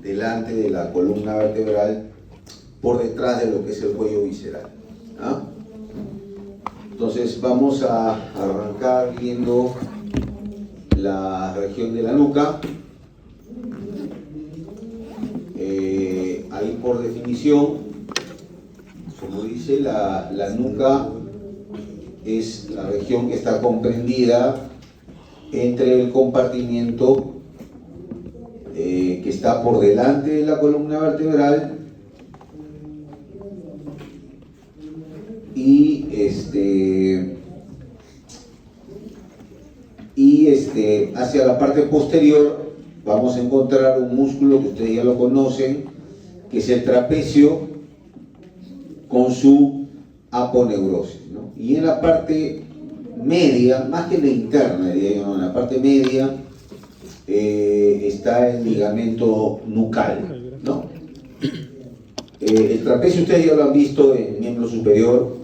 delante de la columna vertebral, por detrás de lo que es el cuello visceral. ¿Ah? Entonces vamos a arrancar viendo la región de la nuca. Ahí por definición, como dice, la nuca es la región que está comprendida entre el compartimiento que está por delante de la columna vertebral y hacia la parte posterior vamos a encontrar un músculo que ustedes ya lo conocen, que es el trapecio con su aponeurosis, ¿no? Y en la parte media, más que en la interna, diría yo, ¿no? En la parte media está el ligamento nucal, ¿no? El trapecio ustedes ya lo han visto en miembro superior,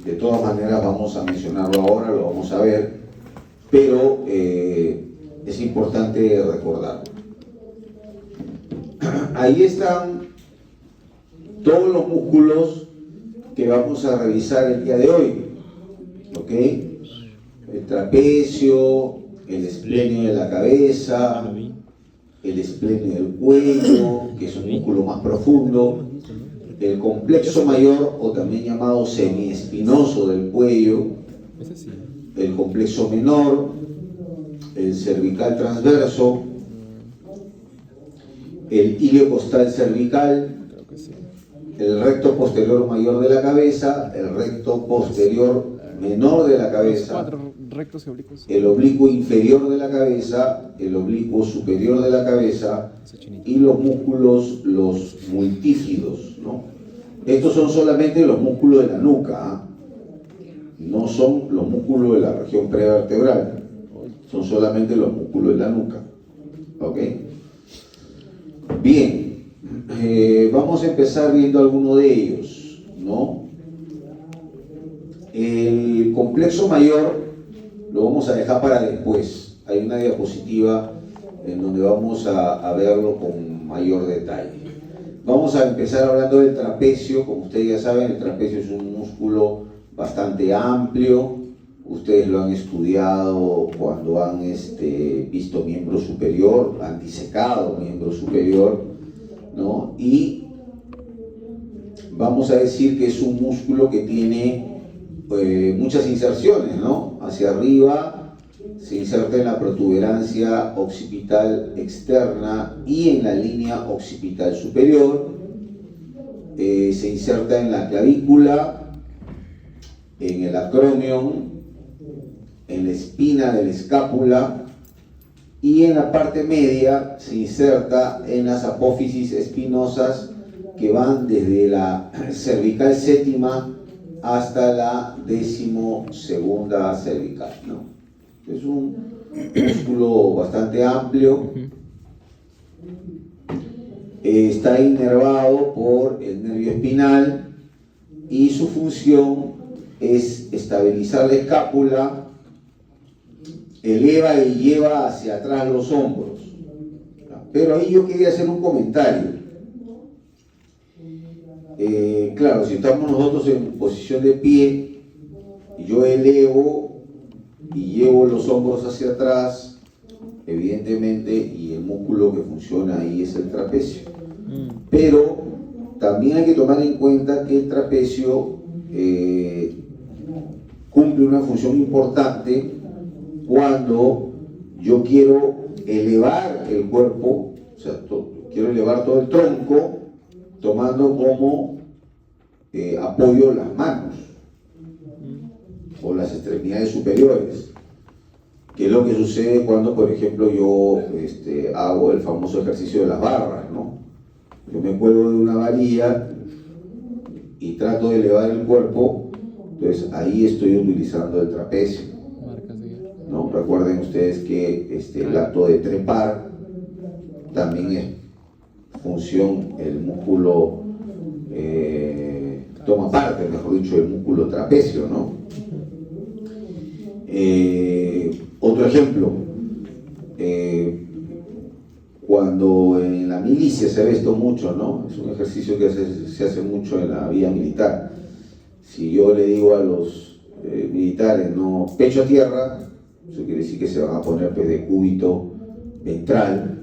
de todas maneras vamos a mencionarlo ahora, lo vamos a ver, pero es importante recordarlo. Ahí están todos los músculos que vamos a revisar el día de hoy, ¿ok? El trapecio, el esplenio de la cabeza, el esplenio del cuello, que es un músculo más profundo, el complexo mayor o también llamado semiespinoso del cuello, el complexo menor, el cervical transverso, el iliocostal cervical, el recto posterior mayor de la cabeza, el recto posterior menor de la cabeza, el oblicuo inferior de la cabeza, el oblicuo superior de la cabeza y los músculos, los multífidos, ¿no? Estos son solamente los músculos de la nuca, ¿eh? No son los músculos de la región prevertebral, son solamente los músculos de la nuca, ¿ok? Bien, vamos a empezar viendo alguno de ellos, ¿no? El complexo mayor lo vamos a dejar para después. Hay una diapositiva en donde vamos a verlo con mayor detalle. Vamos a empezar hablando del trapecio. Como ustedes ya saben, el trapecio es un músculo bastante amplio. Ustedes lo han estudiado cuando han visto miembro superior, han disecado miembro superior, ¿no? Y vamos a decir que es un músculo que tiene muchas inserciones, ¿no? Hacia arriba se inserta en la protuberancia occipital externa y en la línea occipital superior, se inserta en la clavícula, en el acromion, en la espina de la escápula y en la parte media se inserta en las apófisis espinosas que van desde la cervical séptima hasta la 12ª cervical, ¿no? Es un músculo bastante amplio, está inervado por el nervio espinal y su función es estabilizar la escápula, eleva y lleva hacia atrás los hombros. Pero ahí yo quería hacer un comentario. Claro, si estamos nosotros en posición de pie, yo elevo y llevo los hombros hacia atrás, evidentemente, y el músculo que funciona ahí es el trapecio. Pero también hay que tomar en cuenta que el trapecio cumple una función importante cuando yo quiero elevar el cuerpo, o sea, quiero elevar todo el tronco, tomando como apoyo las manos o las extremidades superiores, que es lo que sucede cuando, por ejemplo, yo hago el famoso ejercicio de las barras, ¿no? Yo me cuelgo de una varilla y trato de elevar el cuerpo, entonces ahí estoy utilizando el trapecio, ¿no? Recuerden ustedes que el acto de trepar también es función, el músculo toma parte, mejor dicho, del músculo trapecio, ¿no? Otro ejemplo, Cuando en la milicia se ve esto mucho, ¿no? Es un ejercicio que se hace mucho en la vida militar. Si yo le digo a los militares, no, pecho a tierra, eso quiere decir que se van a poner pues, de cúbito ventral,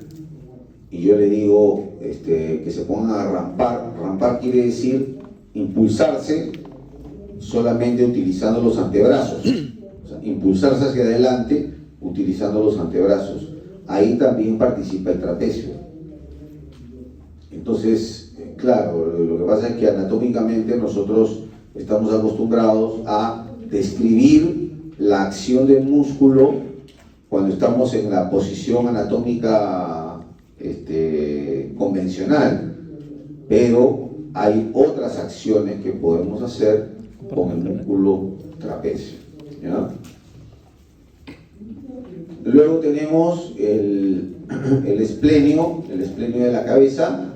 y yo le digo que se pongan a rampar. Rampar quiere decir impulsarse solamente utilizando los antebrazos, o sea, impulsarse hacia adelante utilizando los antebrazos. Ahí también participa el trapecio. Entonces, claro, lo que pasa es que anatómicamente nosotros estamos acostumbrados a describir la acción del músculo cuando estamos en la posición anatómica convencional, pero hay otras acciones que podemos hacer con el músculo trapecio, ¿ya? Luego tenemos el esplenio de la cabeza.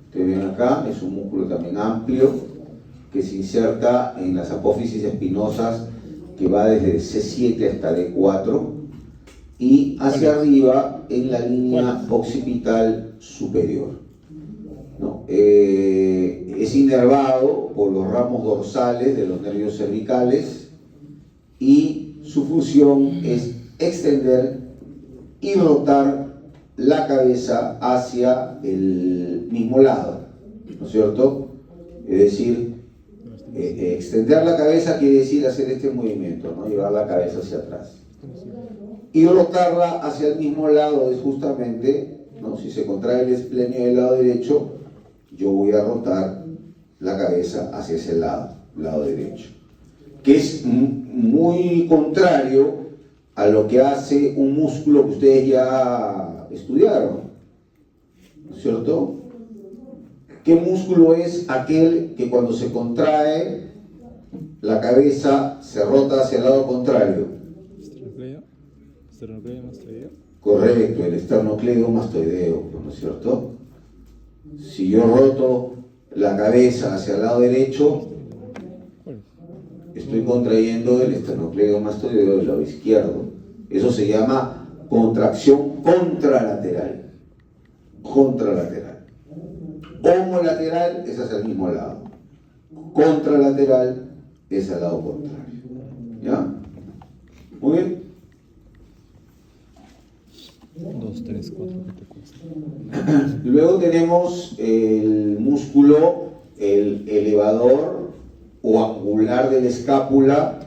Ustedes ven acá, es un músculo también amplio que se inserta en las apófisis espinosas, que va desde C7 hasta D4 y hacia arriba en la línea occipital superior, ¿no? Es inervado por los ramos dorsales de los nervios cervicales y su función es extender y rotar la cabeza hacia el mismo lado, ¿no es cierto? Es decir, extender la cabeza quiere decir hacer este movimiento, ¿no? Llevar la cabeza hacia atrás. Y rotarla hacia el mismo lado es justamente, ¿no? Si se contrae el esplenio del lado derecho, yo voy a rotar la cabeza hacia ese lado derecho, que es muy contrario a lo que hace un músculo que ustedes ya estudiaron, ¿no es cierto? ¿Qué músculo es aquel que cuando se contrae la cabeza se rota hacia el lado contrario? Esternocleidomastoideo. Correcto, el esternocleidomastoideo, ¿no es cierto? Si yo roto la cabeza hacia el lado derecho, estoy contrayendo el esternocleidomastoideo del lado izquierdo. Eso se llama contracción contralateral. Contralateral. Homolateral es hacia el mismo lado. Contralateral es al lado contrario. ¿Ya? Muy bien. 2, 3, 4, ¿qué te cuesta? Luego tenemos el músculo, el elevador o angular de la escápula.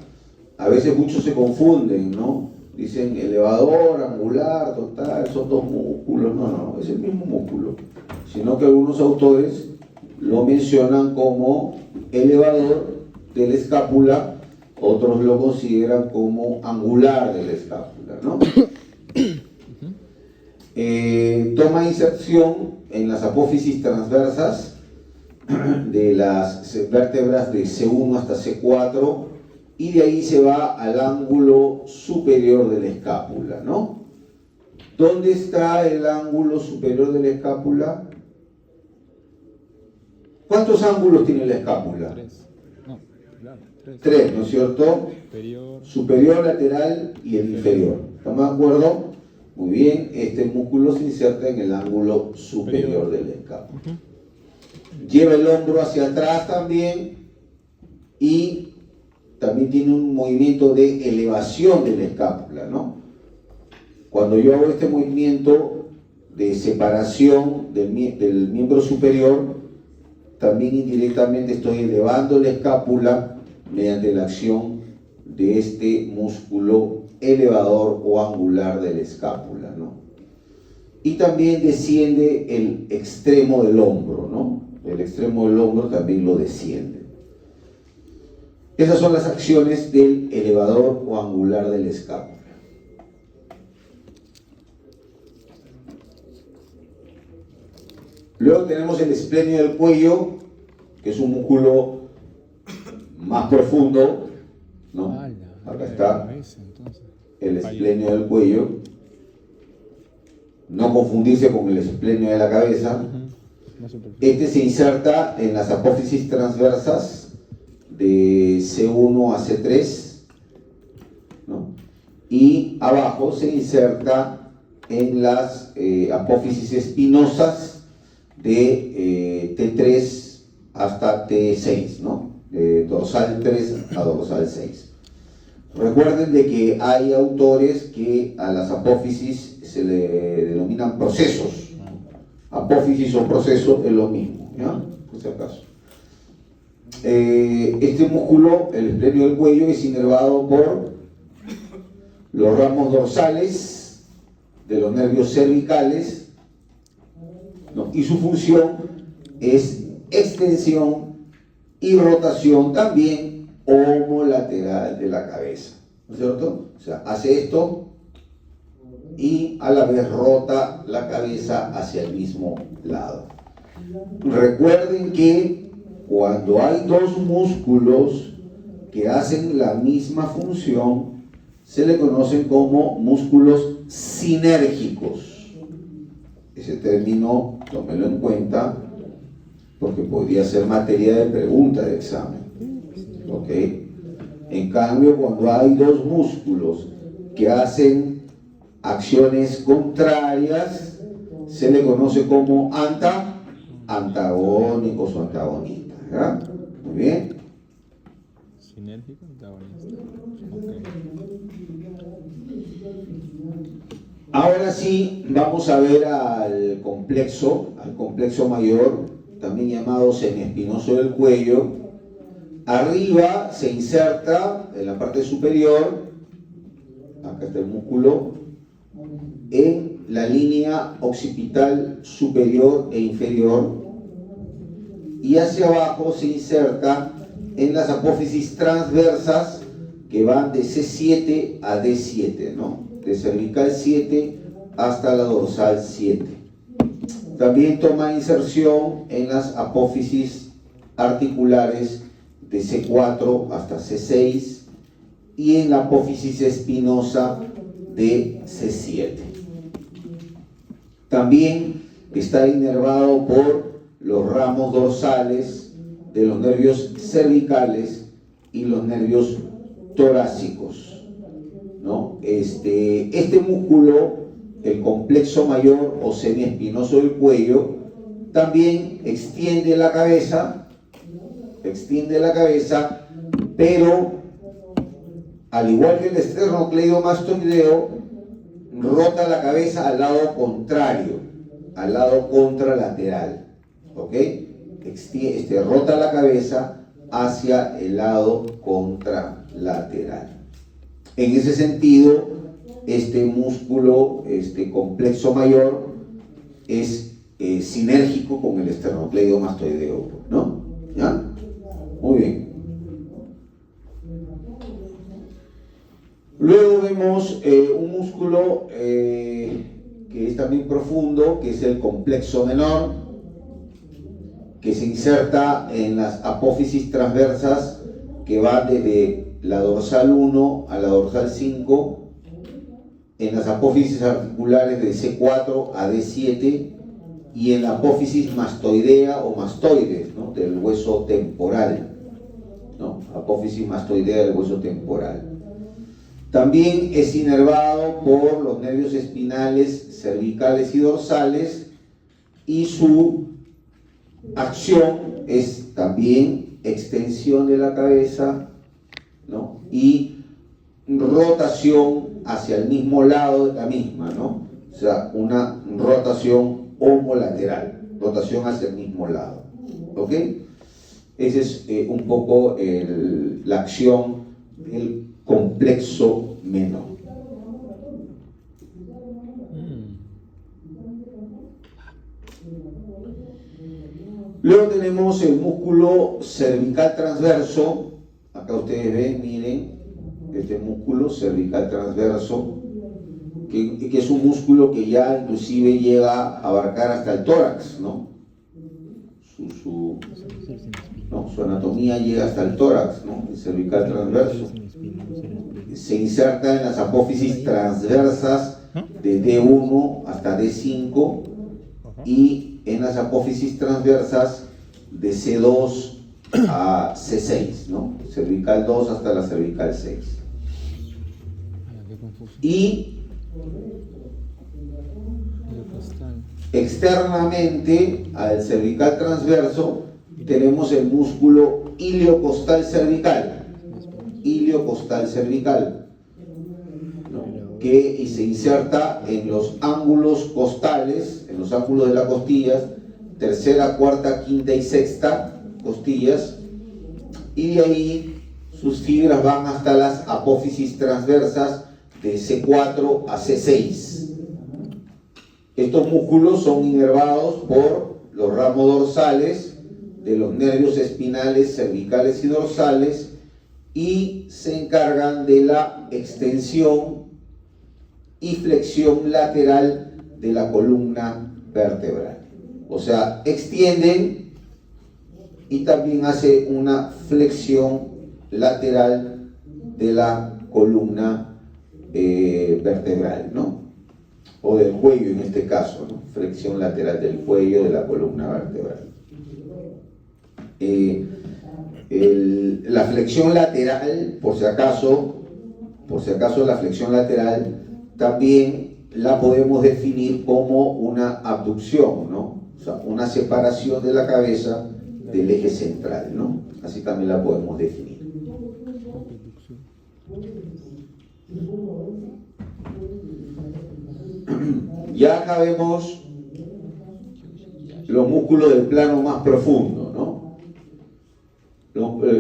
A veces muchos se confunden, ¿no? Dicen elevador, angular, total, son dos músculos. No, es el mismo músculo. Sino que algunos autores lo mencionan como elevador de la escápula, otros lo consideran como angular de la escápula, ¿no? Toma inserción en las apófisis transversas de las vértebras de C1 hasta C4 y de ahí se va al ángulo superior de la escápula, ¿no? ¿Dónde está el ángulo superior de la escápula? ¿Cuántos ángulos tiene la escápula? 3. No, claro, 3. 3, ¿no es cierto? Superior, lateral y el inferior. ¿Estamos de acuerdo? Muy bien, este músculo se inserta en el ángulo superior de la escápula. Lleva el hombro hacia atrás también y también tiene un movimiento de elevación de la escápula, ¿no? Cuando yo hago este movimiento de separación del miembro superior, también indirectamente estoy elevando la escápula mediante la acción de este músculo elevador o angular de la escápula, ¿no? Y también desciende el extremo del hombro, ¿no? El extremo del hombro también lo desciende. Esas son las acciones del elevador o angular de la escápula. Luego tenemos el esplenio del cuello, que es un músculo más profundo, ¿no? Acá está el esplenio del cuello. No confundirse con el esplenio de la cabeza. Este se inserta en las apófisis transversas de C1 a C3, ¿no? Y abajo se inserta en las apófisis espinosas de T3 hasta T6, ¿no? De dorsal 3 a dorsal 6. Recuerden de que hay autores que a las apófisis se le denominan procesos. Apófisis o proceso es lo mismo, ¿ya? Por si acaso. Este músculo, el esplenio del cuello, es inervado por los ramos dorsales de los nervios cervicales, ¿no? Y su función es extensión y rotación también homolateral de la cabeza, ¿no es cierto? O sea, hace esto y a la vez rota la cabeza hacia el mismo lado. Recuerden que cuando hay dos músculos que hacen la misma función, se le conocen como músculos sinérgicos. Ese término, tómelo en cuenta, porque podría ser materia de pregunta de examen. ¿Ok? En cambio, cuando hay dos músculos que hacen acciones contrarias, se le conoce como antagónicos o antagonistas, ¿verdad? Muy bien. Sinérgico, antagonista. Okay. Ahora sí, vamos a ver al complejo mayor, también llamado semiespinoso del cuello. Arriba se inserta en la parte superior, acá está el músculo, en la línea occipital superior e inferior, y hacia abajo se inserta en las apófisis transversas que van de C7 a D7, ¿no? De cervical 7 hasta la dorsal 7. También toma inserción en las apófisis articulares de C4 hasta C6 y en la apófisis espinosa de C7. También está inervado por los ramos dorsales de los nervios cervicales y los nervios torácicos, ¿no? Este músculo, el complejo mayor o semiespinoso del cuello, también extiende la cabeza, pero al igual que el esternocleidomastoideo, rota la cabeza al lado contrario, al lado contralateral, ¿ok? Rota la cabeza hacia el lado contralateral. En ese sentido, este músculo, este complejo mayor, es sinérgico con el esternocleidomastoideo, ¿no? ¿Ya? Muy bien. Luego vemos un músculo que es también profundo, que es el complejo menor, que se inserta en las apófisis transversas que van desde la dorsal 1 a la dorsal 5, en las apófisis articulares de C4 a D7 y en la apófisis mastoidea o mastoides, ¿no? Del hueso temporal, ¿no? Apófisis mastoidea del hueso temporal. También es inervado por los nervios espinales, cervicales y dorsales, y su acción es también extensión de la cabeza, ¿no? Y rotación hacia el mismo lado de la misma, ¿no? O sea, una rotación homolateral, rotación hacia el mismo lado, ¿ok? Esa es un poco la acción del complejo menor. Luego tenemos el músculo cervical transverso. Acá ustedes ven, miren, este músculo cervical transverso, que es un músculo que ya inclusive llega a abarcar hasta el tórax, ¿no? Su anatomía llega hasta el tórax, ¿no? El cervical transverso. Se inserta en las apófisis transversas de D1 hasta D5 y en las apófisis transversas de C2 a C6, ¿no? Cervical 2 hasta la cervical 6. Y externamente al cervical transverso tenemos el músculo iliocostal cervical, ¿no? Que se inserta en los ángulos costales, en los ángulos de las costillas, tercera, cuarta, quinta y sexta costillas, y de ahí sus fibras van hasta las apófisis transversas de C4 a C6. Estos músculos son inervados por los ramos dorsales de los nervios espinales, cervicales y dorsales, y se encargan de la extensión y flexión lateral de la columna vertebral. O sea, extienden y también hace una flexión lateral de la columna vertebral, ¿no? O del cuello en este caso, ¿no? Flexión lateral del cuello de la columna vertebral. La flexión lateral, por si acaso la flexión lateral también la podemos definir como una abducción, ¿no? O sea, una separación de la cabeza del eje central, ¿no? Así también la podemos definir. Ya acá vemos los músculos del plano más profundo, ¿no?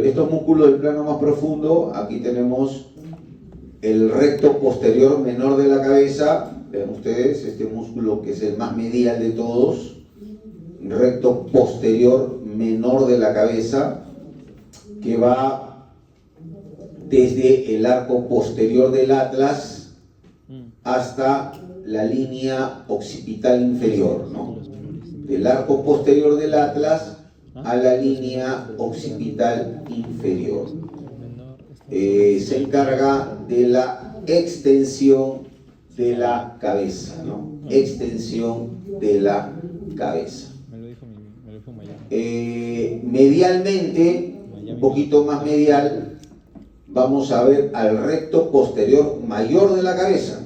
Estos músculos del plano más profundo, aquí tenemos el recto posterior menor de la cabeza. Vean ustedes, este músculo que es el más medial de todos, recto posterior menor de la cabeza, que va desde el arco posterior del atlas hasta la línea occipital inferior, ¿no? Del arco posterior del atlas a la línea occipital inferior. Se encarga de la extensión de la cabeza, ¿no? Extensión de la cabeza. Medialmente, un poquito más medial, vamos a ver al recto posterior mayor de la cabeza.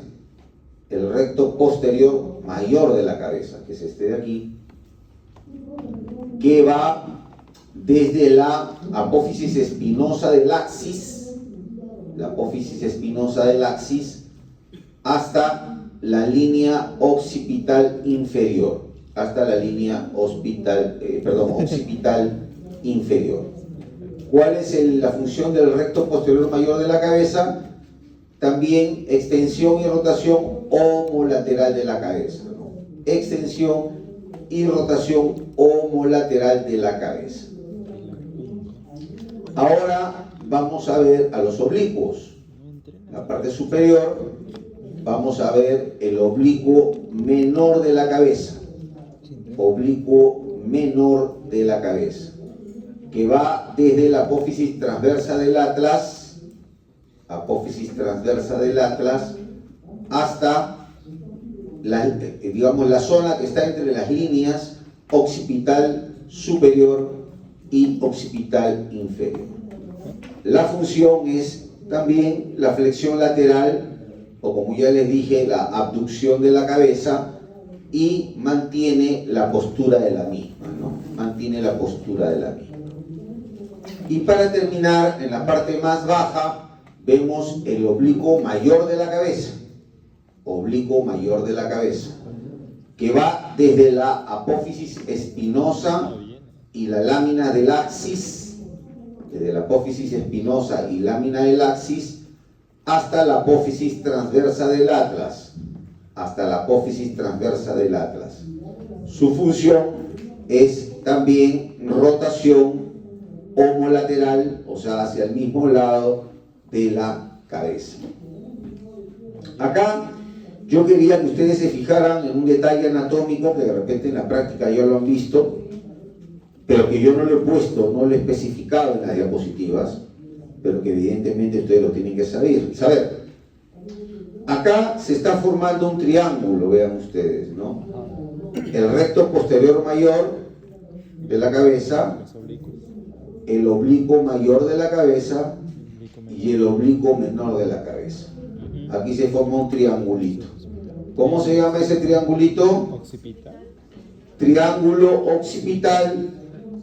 El recto posterior mayor de la cabeza, que es este de aquí, que va desde la apófisis espinosa del axis, hasta la línea occipital inferior, occipital inferior. ¿Cuál es la función del recto posterior mayor de la cabeza? También extensión y rotación homolateral de la cabeza, ¿no? Extensión y rotación homolateral de la cabeza. Ahora vamos a ver a los oblicuos. La parte superior, vamos a ver el oblicuo menor de la cabeza. Oblicuo menor de la cabeza, que va desde la apófisis transversa del atlas, hasta la zona que está entre las líneas occipital superior y occipital inferior. La función es también la flexión lateral, o como ya les dije, la abducción de la cabeza, y mantiene la postura de la misma, ¿no? Mantiene la postura de la misma. Y para terminar, en la parte más baja, vemos el oblicuo mayor de la cabeza. Oblicuo mayor de la cabeza, que va desde la apófisis espinosa y la lámina del axis, desde la apófisis espinosa y lámina del axis, hasta la apófisis transversa del atlas, Su función es también rotación homolateral, o sea, hacia el mismo lado de la cabeza. Acá yo quería que ustedes se fijaran en un detalle anatómico que de repente en la práctica ya lo han visto, pero que yo no lo he puesto, no lo he especificado en las diapositivas, pero que evidentemente ustedes lo tienen que saber. Acá se está formando un triángulo, vean ustedes, ¿no? El recto posterior mayor de la cabeza, el oblicuo mayor de la cabeza y el oblicuo menor de la cabeza. Aquí se forma un triangulito. ¿Cómo se llama ese triangulito? Occipital. triángulo occipital,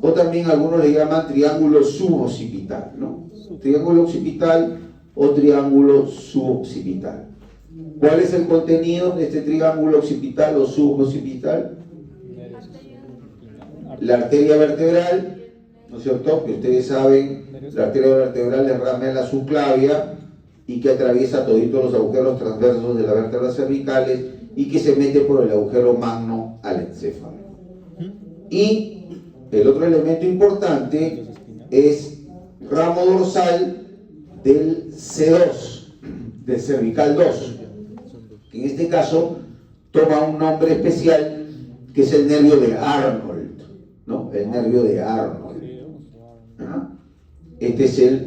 o también algunos le llaman triángulo suboccipital, ¿no? Triángulo occipital o triángulo suboccipital. ¿Cuál es el contenido de este triángulo occipital o suboccipital? La arteria vertebral, ¿no es cierto? Que ustedes saben, la arteria vertebral es rama de la subclavia y que atraviesa toditos los agujeros transversos de las vértebras cervicales y que se mete por el agujero magno al encéfalo. Y el otro elemento importante es ramo dorsal del C2, del cervical 2, que en este caso toma un nombre especial que es el nervio de Arnold, ¿no? El nervio de Arnold. ¿Ah? Este es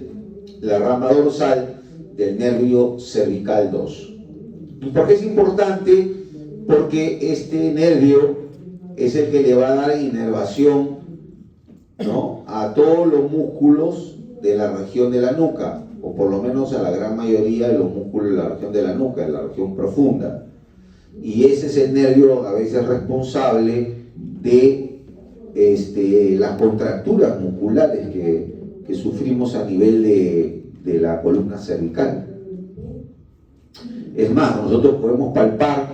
la rama dorsal del nervio cervical 2. ¿Y por qué es importante? Porque este nervio es el que le va a dar inervación, ¿no?, a todos los músculos de la región de la nuca, o por lo menos a la gran mayoría de los músculos de la región de la nuca, de la región profunda. Y ese es el nervio a veces responsable de las contracturas musculares que sufrimos a nivel de la columna cervical. Es más, nosotros podemos palpar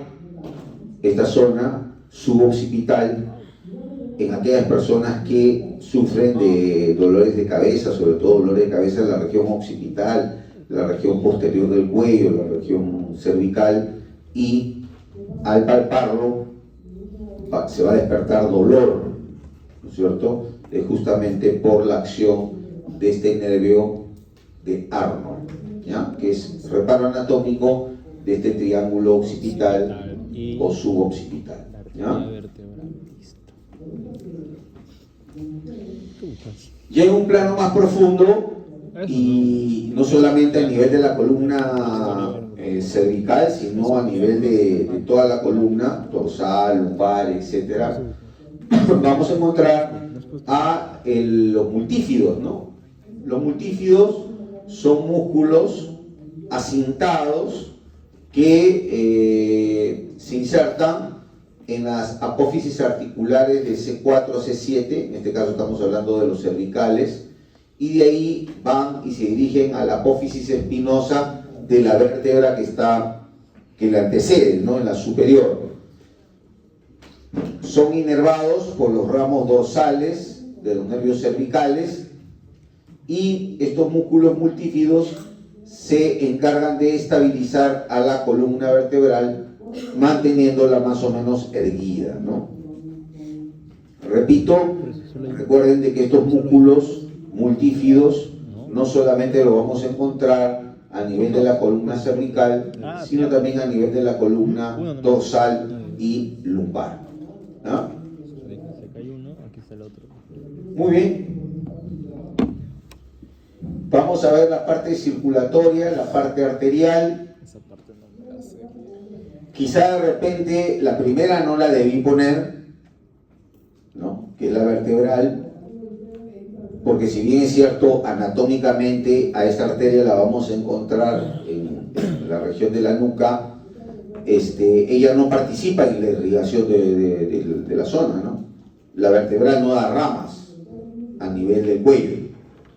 esta zona suboccipital en aquellas personas que sufren de dolores de cabeza, sobre todo dolores de cabeza en la región occipital, la región posterior del cuello, la región cervical, y al palparlo se va a despertar dolor, ¿no es cierto? Es justamente por la acción de este nervio de Arnold, ¿ya?, que es reparo anatómico de este triángulo occipital o suboccipital, ¿ya? Ya en un plano más profundo, y no solamente a nivel de la columna cervical, sino a nivel de toda la columna, dorsal, lumbar, etc., vamos a encontrar a los multífidos, ¿no? Los multífidos son músculos acintados que se insertan en las apófisis articulares de C4 a C7, en este caso estamos hablando de los cervicales, y de ahí van y se dirigen a la apófisis espinosa de la vértebra que le antecede, ¿no?, en la superior. Son inervados por los ramos dorsales de los nervios cervicales, y estos músculos multífidos se encargan de estabilizar a la columna vertebral, manteniéndola más o menos erguida, ¿no? Repito, recuerden de que estos músculos multífidos no solamente lo vamos a encontrar a nivel de la columna cervical, sino también a nivel de la columna dorsal y lumbar, ¿no? Muy bien. Vamos a ver la parte circulatoria, la parte arterial. Quizá de repente la primera no la debí poner, ¿no?, que es la vertebral, porque si bien es cierto, anatómicamente a esta arteria la vamos a encontrar en la región de la nuca, ella no participa en la irrigación de la zona, ¿no? La vertebral no da ramas a nivel del cuello,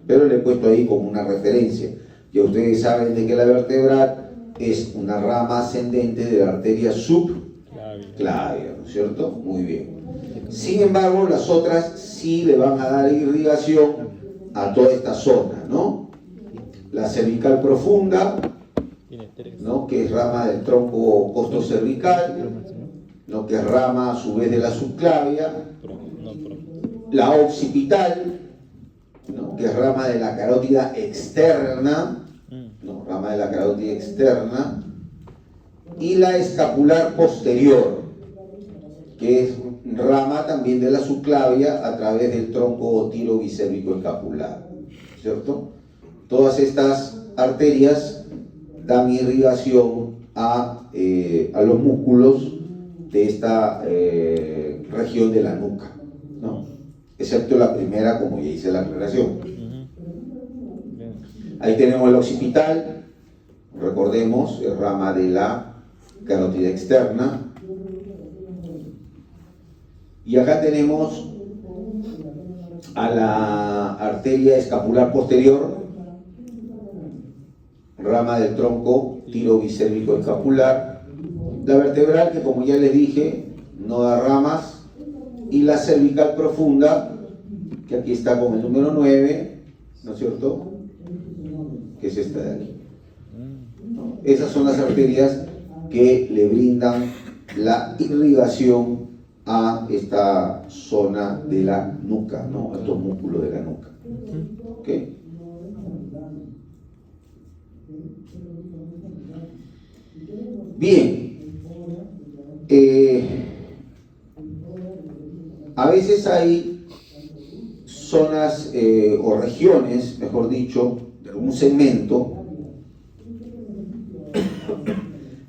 pero le he puesto ahí como una referencia. Ya ustedes saben de que la vertebral es una rama ascendente de la arteria subclavia, ¿no es cierto? Muy bien. Sin embargo, las otras sí le van a dar irrigación a toda esta zona, ¿no? La cervical profunda, ¿no?, que es rama del tronco costocervical, ¿no?, que es rama a su vez de la subclavia. La occipital, ¿no?, que es rama de la carótida externa, ¿no?, rama de la carótida externa, y la escapular posterior, que es rama también de la subclavia a través del tronco tiro bicérvico escapular, ¿cierto? Todas estas arterias dan irrigación a los músculos de esta región de la nuca, ¿no?, excepto la primera, como ya hice la aclaración. Ahí tenemos el occipital, recordemos, es rama de la carótida externa, Y acá tenemos a la arteria escapular posterior, rama del tronco tiro-bicérvico escapular, la vertebral que, como ya les dije, no da ramas, y la cervical profunda, que aquí está con el número 9, ¿no es cierto?, que es esta de aquí. ¿No? Esas son las arterias que le brindan la irrigación a esta zona de la nuca, ¿no?, a estos músculos de la nuca. ¿Ok? Bien. A veces hay zonas o regiones, mejor dicho, de algún segmento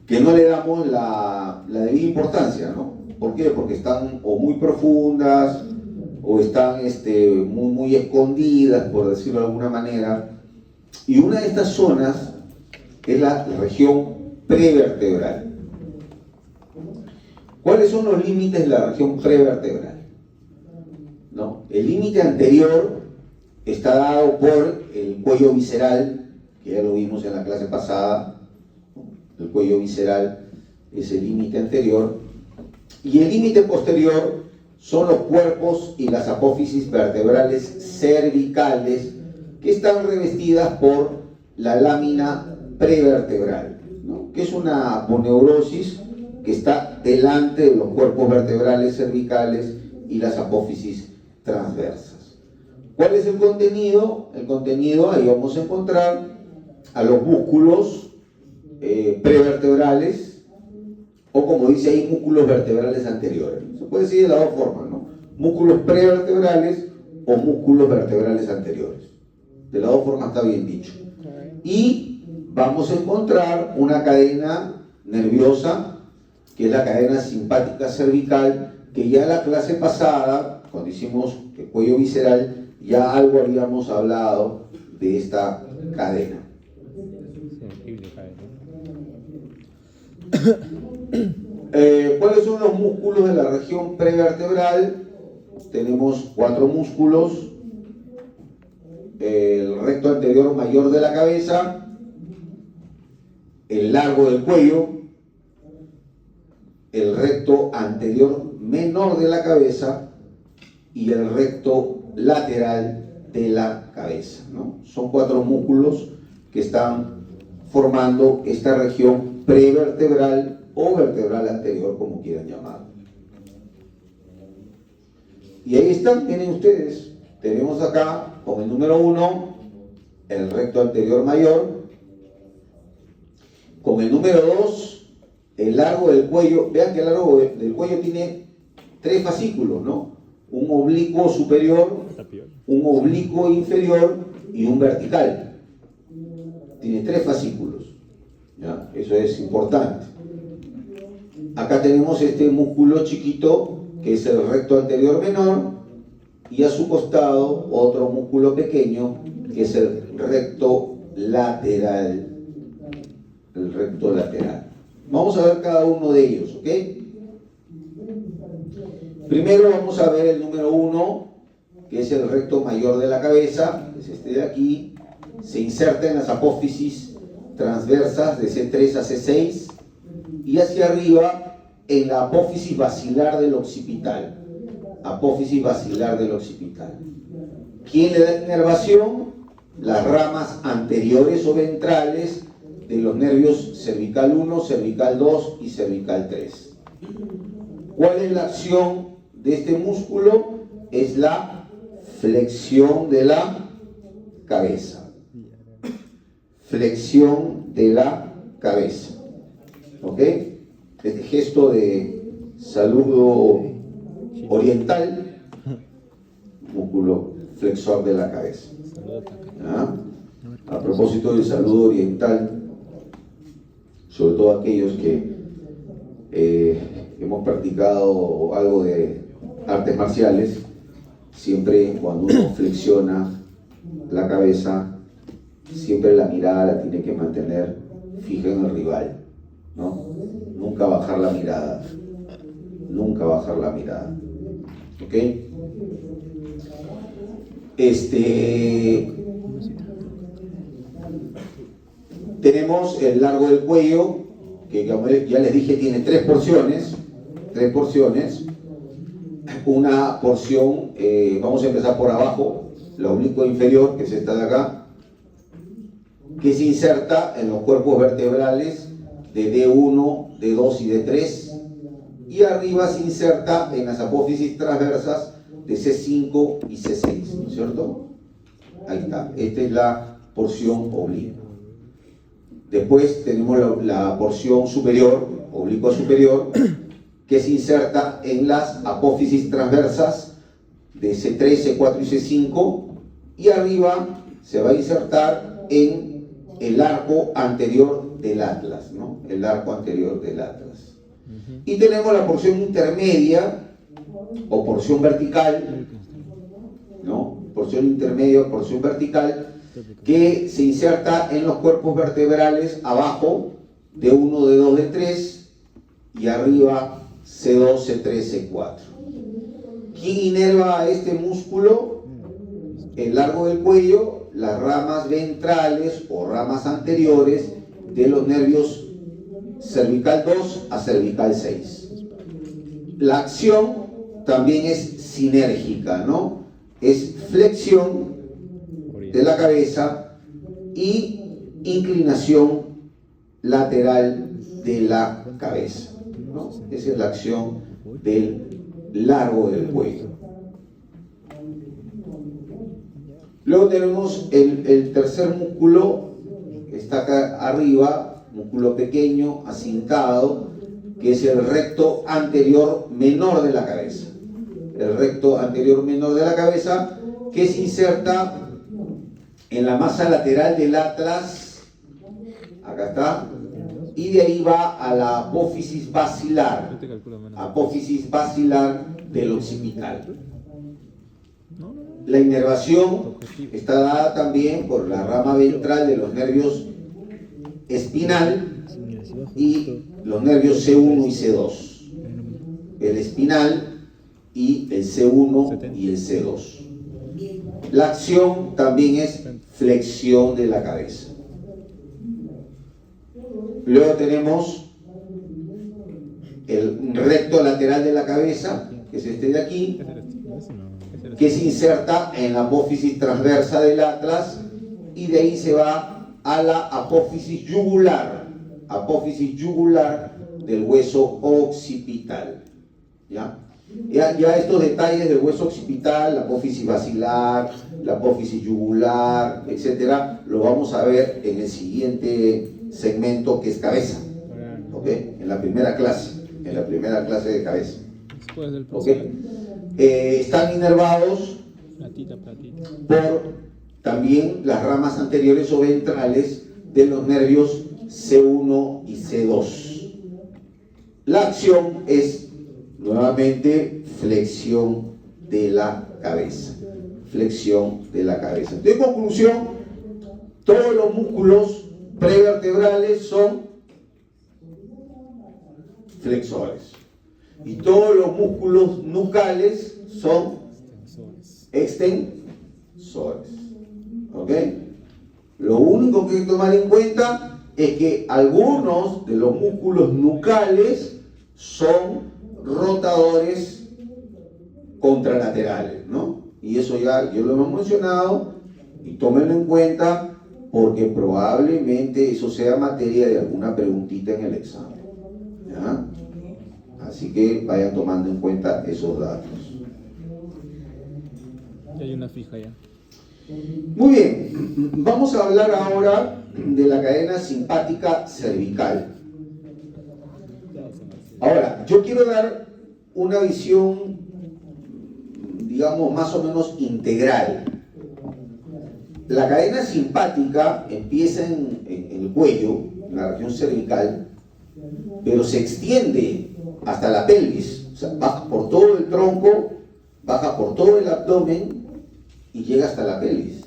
que no le damos la debida importancia, ¿no? ¿Por qué? Porque están o muy profundas o están muy escondidas, por decirlo de alguna manera. Y una de estas zonas es la región prevertebral. ¿Cuáles son los límites de la región prevertebral? ¿No? El límite anterior está dado por el cuello visceral, que ya lo vimos en la clase pasada. El cuello visceral es el límite anterior, y el límite posterior son los cuerpos y las apófisis vertebrales cervicales, que están revestidas por la lámina prevertebral, ¿no?, que es una aponeurosis que está delante de los cuerpos vertebrales cervicales y las apófisis transversas. ¿Cuál es el contenido? El contenido, ahí vamos a encontrar a los músculos prevertebrales, o como dice ahí, músculos vertebrales anteriores. Se puede decir de las dos formas, ¿no? Músculos prevertebrales o músculos vertebrales anteriores. De las dos formas está bien dicho. Y vamos a encontrar una cadena nerviosa, que es la cadena simpática cervical, que ya en la clase pasada, cuando hicimos el cuello visceral, ya algo habíamos hablado de esta cadena. ¿Cuáles son los músculos de la región prevertebral? Tenemos 4 músculos: el recto anterior mayor de la cabeza, el largo del cuello, el recto anterior menor de la cabeza y el recto lateral de la cabeza, ¿no? Son 4 músculos que están formando esta región prevertebral o vertebral anterior, como quieran llamarlo. Y ahí están, miren ustedes, tenemos acá con el número 1 el recto anterior mayor, con el número 2 el largo del cuello. Vean que el largo del cuello tiene 3 fascículos, ¿no? Un oblicuo superior, un oblicuo inferior y un vertical. Tiene 3 fascículos, ¿ya? Eso es importante. Acá tenemos este músculo chiquito, que es el recto anterior menor, y a su costado otro músculo pequeño, que es el recto lateral. El recto lateral. Vamos a ver cada uno de ellos, ¿ok? Primero vamos a ver el número 1, que es el recto mayor de la cabeza, es este de aquí. Se inserta en las apófisis transversas de C3 a C6 y hacia arriba en la apófisis basilar del occipital. Apófisis basilar del occipital. ¿Quién le da inervación? Las ramas anteriores o ventrales de los nervios cervical 1, cervical 2 y cervical 3. ¿Cuál es la acción de este músculo? Es la flexión de la cabeza. Flexión de la cabeza. ¿Ok? Este gesto de saludo oriental, músculo flexor de la cabeza. ¿Ah? A propósito del saludo oriental, sobre todo aquellos que hemos practicado algo de artes marciales, siempre cuando uno flexiona la cabeza, siempre la mirada la tiene que mantener fija en el rival, ¿no? Nunca bajar la mirada, nunca bajar la mirada. ¿Ok? Tenemos el largo del cuello, que como ya les dije tiene tres porciones. Una porción, vamos a empezar por abajo, la oblicuo inferior, que es esta de acá, que se inserta en los cuerpos vertebrales de D1, D2 y D3, y arriba se inserta en las apófisis transversas de C5 y C6, ¿no es cierto? Ahí está, esta es la porción oblicua. Después tenemos la porción superior, oblicua superior, que se inserta en las apófisis transversas de C3, C4 y C5, y arriba se va a insertar en el arco anterior del atlas, ¿no? El arco anterior del atlas. Y tenemos la porción intermedia o porción vertical, ¿no? Porción intermedia o porción vertical, que se inserta en los cuerpos vertebrales abajo de 1, de 2, de 3 y arriba C2, C3, C4. ¿Quién inerva a este músculo? El largo del cuello, las ramas ventrales o ramas anteriores de los nervios cervical 2 a cervical 6. La acción también es sinérgica, ¿no? Es flexión de la cabeza y inclinación lateral de la cabeza, ¿no? Esa es la acción del largo del cuello. Luego tenemos el tercer músculo, que está acá arriba, músculo pequeño, acincado, que es el recto anterior menor de la cabeza. El recto anterior menor de la cabeza, que se inserta en la masa lateral del atlas, acá está, y de ahí va a la apófisis basilar del occipital. La inervación está dada también por la rama ventral de los nervios espinal y los nervios C1 y C2. El espinal y el C1 y el C2. La acción también es flexión de la cabeza. Luego tenemos el recto lateral de la cabeza, que es este de aquí, que se inserta en la apófisis transversa del atlas y de ahí se va a la apófisis yugular del hueso occipital. ¿Ya? Ya estos detalles del hueso occipital, la apófisis basilar, la apófisis yugular, etcétera, lo vamos a ver en el siguiente segmento, que es cabeza, ¿ok? En la primera clase de cabeza, ¿ok? Están inervados por también las ramas anteriores o ventrales de los nervios C1 y C2. La acción es nuevamente flexión de la cabeza. En conclusión, todos los músculos prevertebrales son flexores y todos los músculos nucales son extensores. ¿Ok? Lo único que hay que tomar en cuenta es que algunos de los músculos nucales son rotadores contralaterales, ¿no? Y eso ya lo hemos mencionado, y tómenlo en cuenta porque probablemente eso sea materia de alguna preguntita en el examen, ¿ya? Así que vayan tomando en cuenta esos datos. Ya hay una fija ya. Muy bien, vamos a hablar ahora de la cadena simpática cervical. Ahora, yo quiero dar una visión, digamos, más o menos integral. La cadena simpática empieza en el cuello, en la región cervical, pero se extiende hasta la pelvis, o sea, baja por todo el tronco, baja por todo el abdomen y llega hasta la pelvis.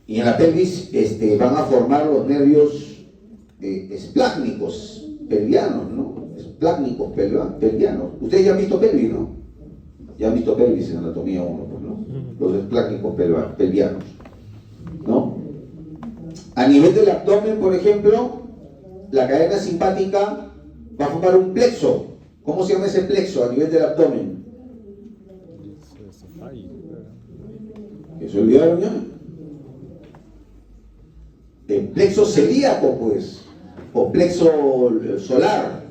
Y en la pelvis van a formar los nervios esplácnicos pelvianos, ¿no? plácnicos pelvianos. Ustedes ya han visto pelvis, ¿no? Ya han visto pelvis en anatomía 1, pues, ¿no? Los esplácnicos pelvianos, ¿no? A nivel del abdomen, por ejemplo, la cadena simpática va a formar un plexo. ¿Cómo se llama ese plexo a nivel del abdomen? ¿Que se olvidaron ya? El plexo celíaco, pues, o plexo solar,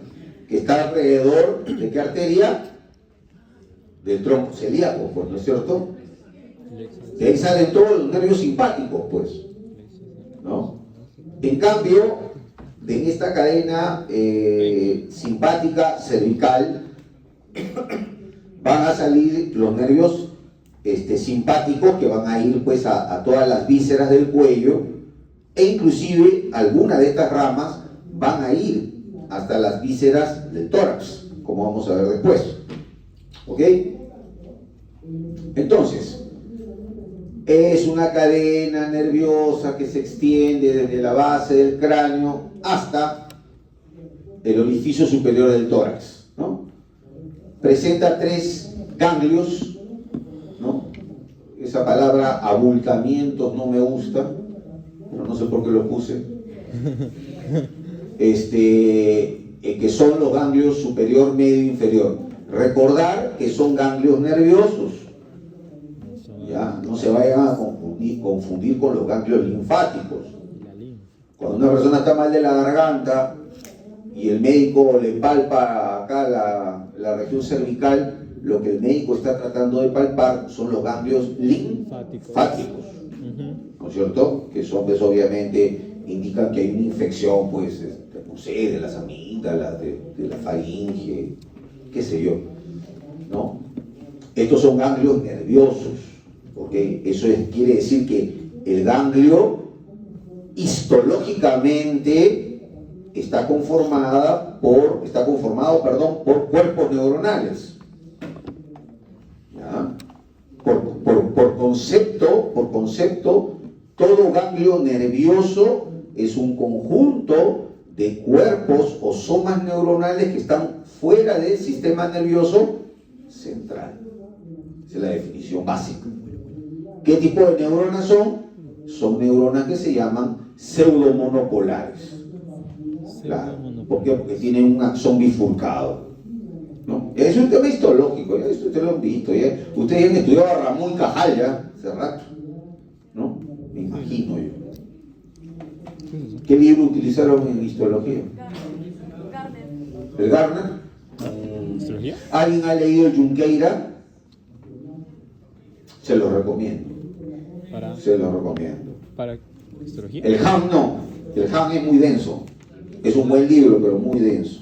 que está alrededor de qué arteria? Del tronco celíaco, pues, ¿no es cierto? De ahí salen todos los nervios simpáticos, pues, ¿no? En cambio, en esta cadena simpática cervical van a salir los nervios simpáticos que van a ir pues a todas las vísceras del cuello, e inclusive algunas de estas ramas van a ir hasta las vísceras del tórax, como vamos a ver después. ¿Ok? Entonces, es una cadena nerviosa que se extiende desde la base del cráneo hasta el orificio superior del tórax, ¿no? Presenta 3 ganglios, ¿no? Esa palabra abultamientos no me gusta, pero no sé por qué lo puse. Que son los ganglios superior, medio e inferior. Recordar que son ganglios nerviosos. Ya, no se vayan a confundir con los ganglios linfáticos. Cuando una persona está mal de la garganta y el médico le palpa acá la región cervical, lo que el médico está tratando de palpar son los ganglios linfáticos, ¿no es cierto? Que son, pues, obviamente indican que hay una infección, pues, no sé, de las amígdalas, de la faringe, qué sé yo, ¿no? Estos son ganglios nerviosos, ¿ok? Eso quiere decir que el ganglio histológicamente está conformado por cuerpos neuronales. ¿Ya? Por concepto, todo ganglio nervioso es un conjunto de cuerpos o somas neuronales que están fuera del sistema nervioso central. Esa es la definición básica. ¿Qué tipo de neuronas son? Son neuronas que se llaman pseudomonopolares. Claro. ¿Por qué? Porque tienen un axón bifurcado, ¿no? Es un tema histológico, ya esto ustedes lo han visto, ya. Ustedes han estudiado a Ramón y Cajal ya hace rato, ¿no? Me imagino yo. ¿Qué libro utilizaron en histología? ¿El Gardner? ¿Histología? ¿Alguien ha leído el Junqueira? Se lo recomiendo. Se lo recomiendo. ¿Para histología? El Ham no. El Ham es muy denso. Es un buen libro, pero muy denso.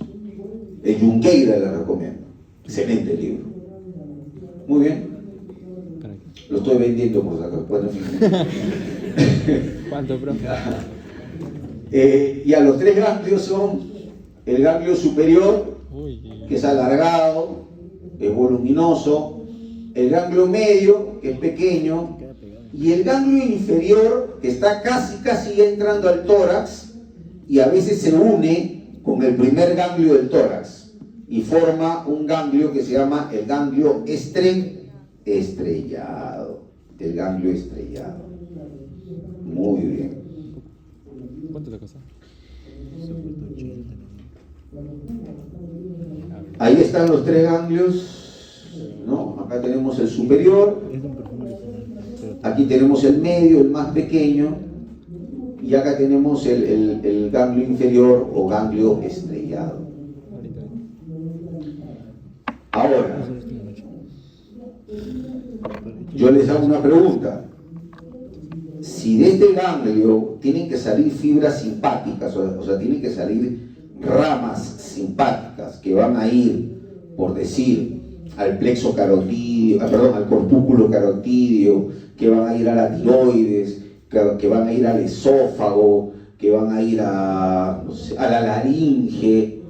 El Junqueira le recomiendo. Excelente libro. Muy bien. Lo estoy vendiendo por acá. Bueno, ¿Cuánto, profe? Y a los 3 ganglios son el ganglio superior, que es alargado, es voluminoso, el ganglio medio, que es pequeño, y el ganglio inferior, que está casi entrando al tórax, y a veces se une con el primer ganglio del tórax, y forma un ganglio que se llama el ganglio estrellado. El ganglio estrellado. Muy bien. ¿Cuánto te costó? Ahí están los 3 ganglios, ¿no? Acá tenemos el superior, aquí tenemos el medio, el más pequeño, y acá tenemos el ganglio inferior o ganglio estrellado. Ahora, yo les hago una pregunta. Si de este ganglio tienen que salir fibras simpáticas, o sea, tienen que salir ramas simpáticas que van a ir, por decir, al plexo carotidio, al corpúsculo carotidio, que van a ir a la tiroides, que van a ir al esófago, que van a ir a la laringe.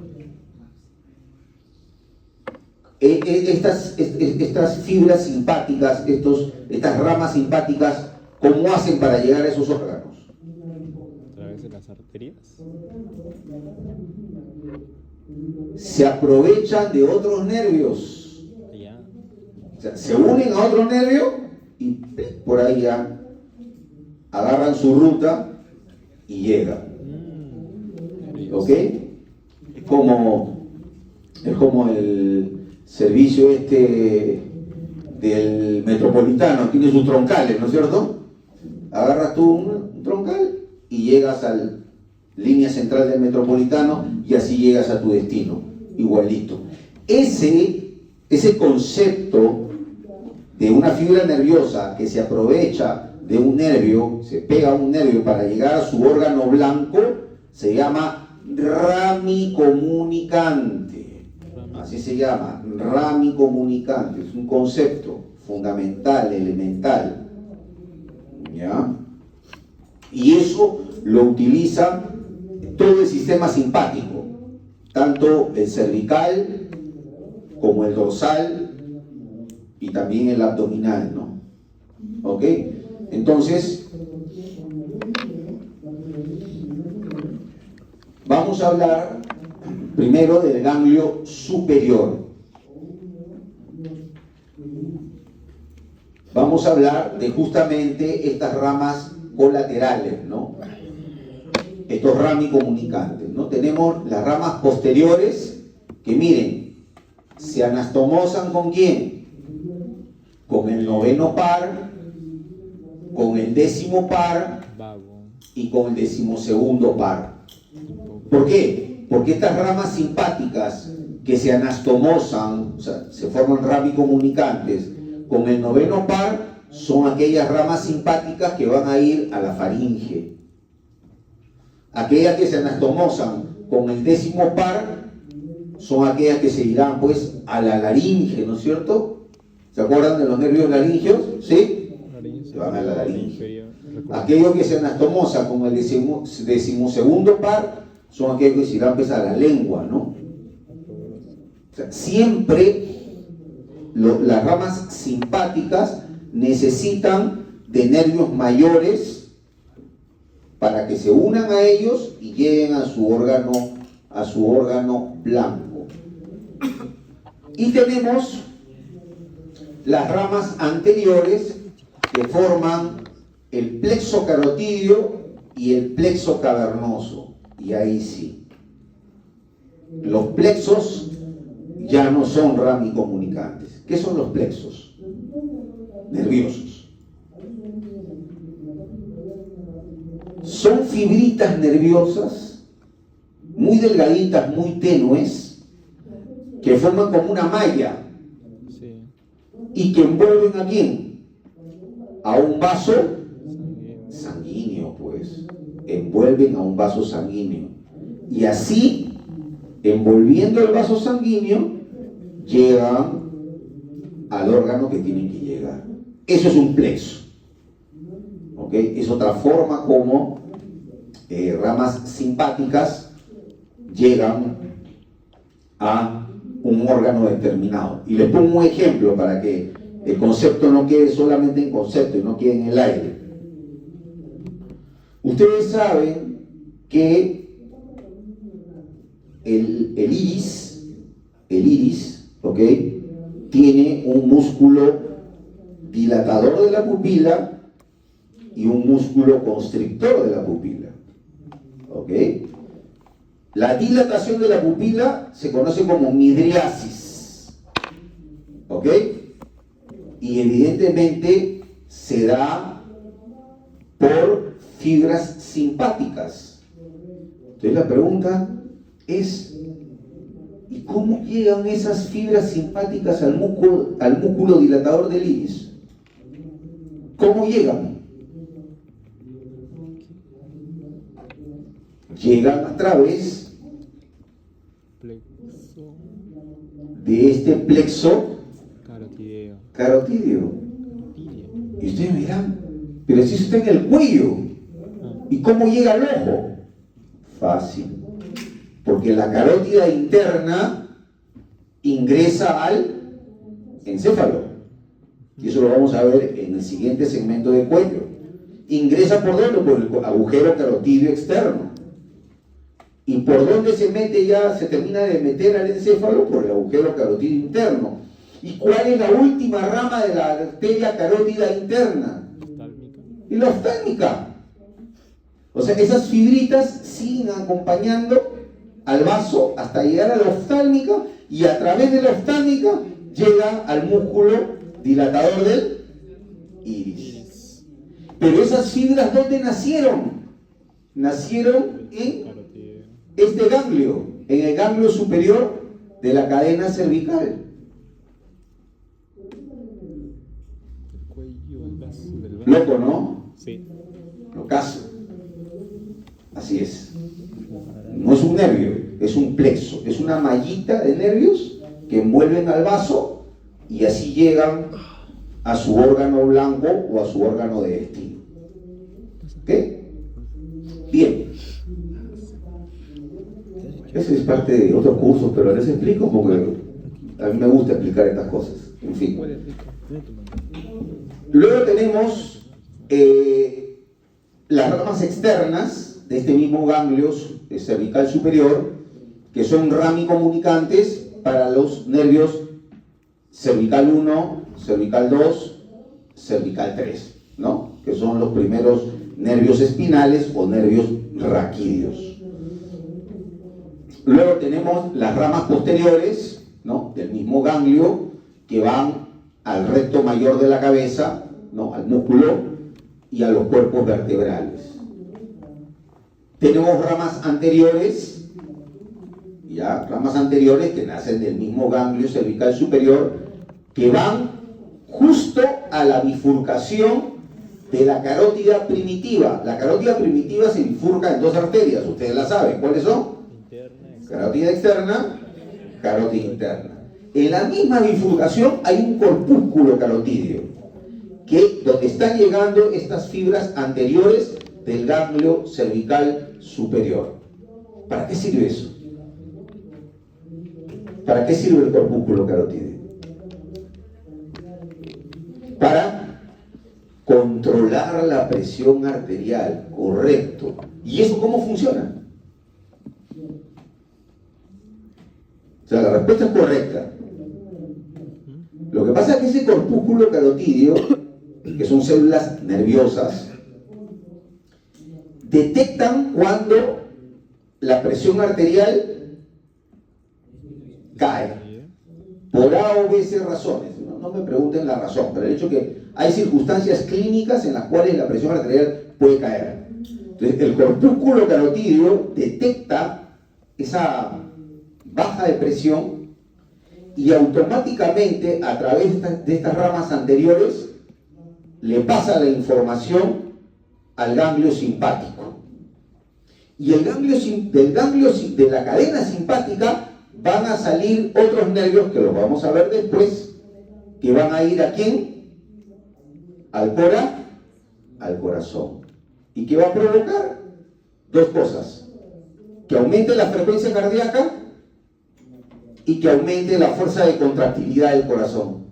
Estas fibras simpáticas, estas ramas simpáticas, ¿cómo hacen para llegar a esos órganos? ¿A través de las arterias? se aprovechan de otros nervios. Ya. O sea, se unen a otro nervio y por ahí ya agarran su ruta y llegan. ¿Ok? Es como el servicio del metropolitano, tiene sus troncales, ¿no es cierto? Agarras tú un troncal y llegas a la línea central del metropolitano y así llegas a tu destino, igualito. Ese concepto de una fibra nerviosa que se aprovecha de un nervio, se pega a un nervio para llegar a su órgano blanco, se llama ramicomunicante. Así se llama, ramicomunicante. Es un concepto fundamental, elemental. ¿Ya? Y eso lo utiliza todo el sistema simpático, tanto el cervical como el dorsal y también el abdominal, ¿no? ¿Ok? Entonces, vamos a hablar primero del ganglio superior. Vamos a hablar de justamente estas ramas colaterales, ¿no? Estos ramicomunicantes, ¿no? Tenemos las ramas posteriores que, miren, se anastomosan ¿con quién? Con el noveno par, con el décimo par y con el decimosegundo par. ¿Por qué? Porque estas ramas simpáticas que se anastomosan, o sea, se forman ramicomunicantes con el noveno par, son aquellas ramas simpáticas que van a ir a la faringe. Aquellas que se anastomosan con el décimo par son aquellas que se irán pues a la laringe, ¿no es cierto? ¿Se acuerdan de los nervios laringeos? ¿Sí? Se van a la laringe. Aquellos que se anastomosan con el decimosegundo par son aquellos que se irán pues a la lengua, ¿no? O sea, siempre las ramas simpáticas necesitan de nervios mayores para que se unan a ellos y lleguen a su órgano blanco. Y tenemos las ramas anteriores que forman el plexo carotidio y el plexo cavernoso. Y ahí sí, los plexos ya no son ramicomunicantes. ¿Qué son los plexos? Nerviosos. Son fibritas nerviosas, muy delgaditas, muy tenues, que forman como una malla. Sí. Y que envuelven ¿a quién? A un vaso sanguíneo, pues. Envuelven a un vaso sanguíneo. Y así, envolviendo el vaso sanguíneo, llegan al órgano que tienen que llegar. Eso es un plexo. ¿Ok? Es otra forma como ramas simpáticas llegan a un órgano determinado. Y les pongo un ejemplo para que el concepto no quede solamente en concepto y no quede en el aire. Ustedes saben que el iris, ¿ok?, tiene un músculo dilatador de la pupila y un músculo constrictor de la pupila. ¿Ok? La dilatación de la pupila se conoce como midriasis. ¿Ok? Y evidentemente se da por fibras simpáticas. Entonces la pregunta es, ¿y cómo llegan esas fibras simpáticas al músculo dilatador del iris? ¿Cómo llegan? Llegan a través de este plexo carotidio. Y ustedes dirán, pero si eso está en el cuello, ¿y cómo llega al ojo? Fácil, porque la carótida interna ingresa al encéfalo, y eso lo vamos a ver en el siguiente segmento de cuello. Ingresa por dentro, por el agujero carotidio externo. ¿Y por dónde se mete ya? Se termina de meter al encéfalo por el agujero carotídeo interno. ¿Y cuál es la última rama de la arteria carótida interna? Oftálmica. Y la oftálmica. O sea, esas fibritas siguen acompañando al vaso hasta llegar a la oftálmica, y a través de la oftálmica llega al músculo dilatador del iris. Pero esas fibras, ¿dónde nacieron? Nacieron en Carotídeo. este ganglio, en el ganglio superior de la cadena cervical. El cuello, el brazo del brazo. Loco, ¿no? Sí. Locazo. Así es. No es un nervio, es un plexo, es una mallita de nervios que envuelven al vaso y así llegan a su órgano blanco o a su órgano de destino. ¿Ok? Bien. Eso es parte de otros cursos, pero les explico porque a mí me gusta explicar estas cosas. En fin. Luego tenemos las ramas externas de este mismo ganglio cervical superior, que son ramicomunicantes para los nervios cervical 1, cervical 2, cervical 3, ¿no? Que son los primeros nervios espinales o nervios raquídeos. Luego tenemos las ramas posteriores, ¿no? Del mismo ganglio, que van al recto mayor de la cabeza, ¿no? Al músculo y a los cuerpos vertebrales. Tenemos ramas anteriores, ya, ramas anteriores que nacen del mismo ganglio cervical superior, que van justo a la bifurcación de la carótida primitiva. La carótida primitiva se bifurca en dos arterias, ustedes la saben. ¿Cuáles son? Interna. Carótida externa, carótida interna. En la misma bifurcación hay un corpúsculo carotídeo, donde están llegando estas fibras anteriores del ganglio cervical superior. ¿Para qué sirve eso? ¿Para qué sirve el corpúsculo carotídeo? Para controlar la presión arterial, correcto. ¿Y eso cómo funciona? O sea, la respuesta es correcta. Lo que pasa es que ese corpúsculo carotídeo, que son células nerviosas, detectan cuando la presión arterial cae, por A o B, C razones. No me pregunten la razón, pero el hecho que hay circunstancias clínicas en las cuales la presión arterial puede caer. Entonces, el corpúsculo carotídeo detecta esa baja de presión y automáticamente, a través de estas ramas anteriores, le pasa la información al ganglio simpático. Y del ganglio de la cadena simpática van a salir otros nervios que los vamos a ver después, que van a ir ¿a quién? Al corazón. ¿Y qué va a provocar? Dos cosas: que aumente la frecuencia cardíaca y que aumente la fuerza de contractilidad del corazón.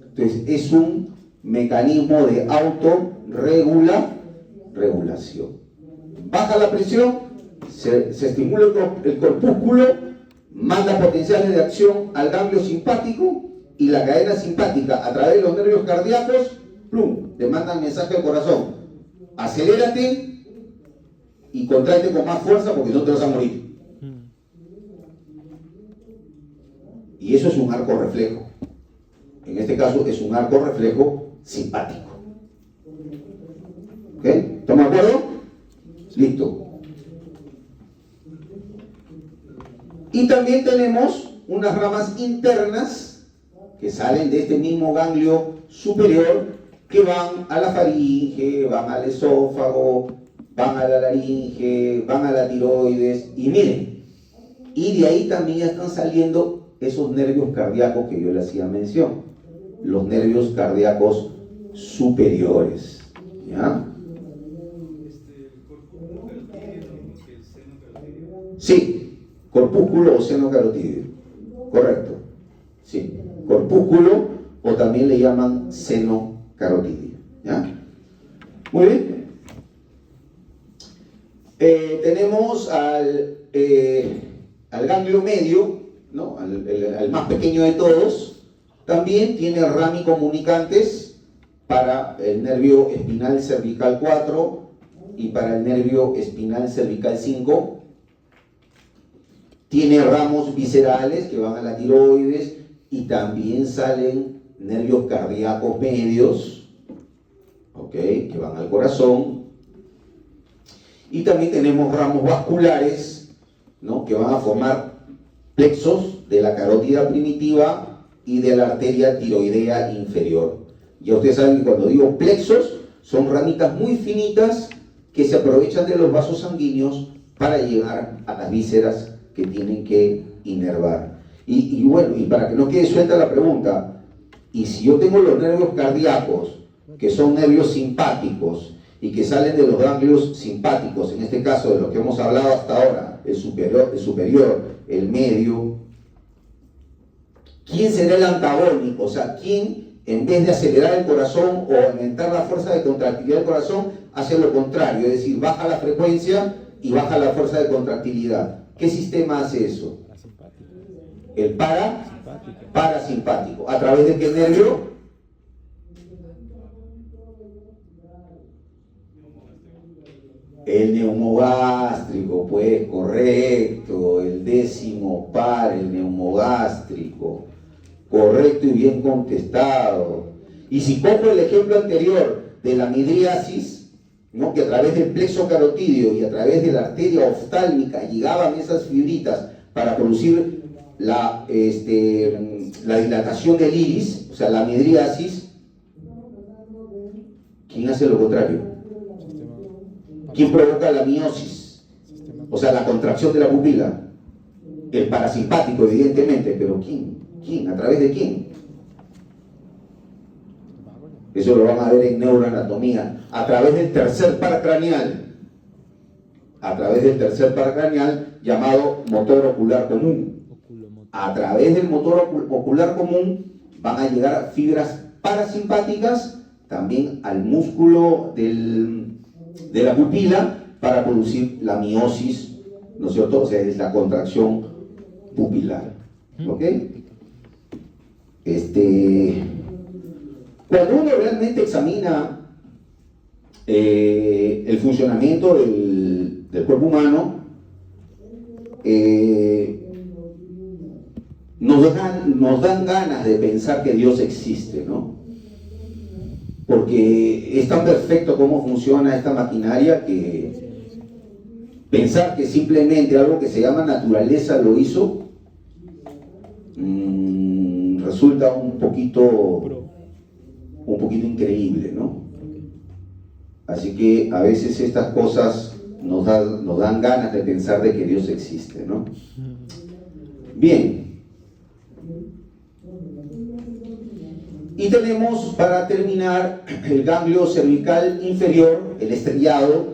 Entonces es un mecanismo de autorregulación. Baja la presión, se estimula el corpúsculo, manda potenciales de acción al ganglio simpático, y la cadena simpática, a través de los nervios cardíacos, ¡plum!, te manda el mensaje al corazón: acelérate y contráete con más fuerza porque no te vas a morir. Y eso es un arco reflejo. En este caso es un arco reflejo simpático. ¿Ok? ¿Estamos de acuerdo? Listo. Y también tenemos unas ramas internas que salen de este mismo ganglio superior, que van a la faringe, van al esófago, van a la laringe, van a la tiroides, y miren, y de ahí también ya están saliendo esos nervios cardíacos que yo le hacía mención, los nervios cardíacos superiores, ¿ya? ¿Corpúsculo carotídeo lo mismo que el seno carotídeo? Sí, corpúsculo o seno carotídeo, correcto, sí, corpúsculo, o también le llaman seno carotídeo, ¿ya? Muy bien. Tenemos al ganglio medio, ¿no? Al más pequeño de todos. También tiene rami comunicantes para el nervio espinal cervical 4 y para el nervio espinal cervical 5. Tiene ramos viscerales que van a la tiroides y también salen nervios cardíacos medios, ¿ok?, que van al corazón. Y también tenemos ramos vasculares, ¿no?, que van a formar plexos de la carótida primitiva y de la arteria tiroidea inferior. Ya ustedes saben que cuando digo plexos, son ramitas muy finitas que se aprovechan de los vasos sanguíneos para llegar a las vísceras que tienen que inervar. Y bueno, y para que no quede suelta la pregunta, y si yo tengo los nervios cardíacos, que son nervios simpáticos, y que salen de los ganglios simpáticos, en este caso de los que hemos hablado hasta ahora, el superior, el medio, ¿quién será el antagónico? O sea, ¿quién, en vez de acelerar el corazón o aumentar la fuerza de contractilidad del corazón, hace lo contrario? Es decir, baja la frecuencia y baja la fuerza de contractilidad. ¿Qué sistema hace eso? El parasimpático. ¿A través de qué nervio? El neumogástrico, pues, correcto. El décimo par, el neumogástrico. Correcto y bien contestado. Y si cojo el ejemplo anterior de la midriasis, ¿no?, que a través del plexo carotídeo y a través de la arteria oftálmica llegaban esas fibritas para producir la dilatación del iris, o sea, la midriasis, ¿quién hace lo contrario? ¿Quién provoca la miosis? O sea, la contracción de la pupila. El parasimpático, evidentemente, pero ¿quién? ¿Quién? ¿A través de quién? Eso lo van a ver en neuroanatomía. A través del tercer par craneal. A través del tercer par craneal llamado motor ocular común. A través del motor ocular común van a llegar fibras parasimpáticas también al músculo de la pupila para producir la miosis, ¿no es cierto? O sea, es la contracción pupilar. ¿Ok? Cuando uno realmente examina el funcionamiento del cuerpo humano, nos dan ganas de pensar que Dios existe, ¿no? Porque es tan perfecto cómo funciona esta maquinaria que pensar que simplemente algo que se llama naturaleza lo hizo, resulta un poquito increíble, ¿no? Así que a veces estas cosas nos dan ganas de pensar de que Dios existe, ¿no? Bien. Y tenemos, para terminar, el ganglio cervical inferior, el estriado,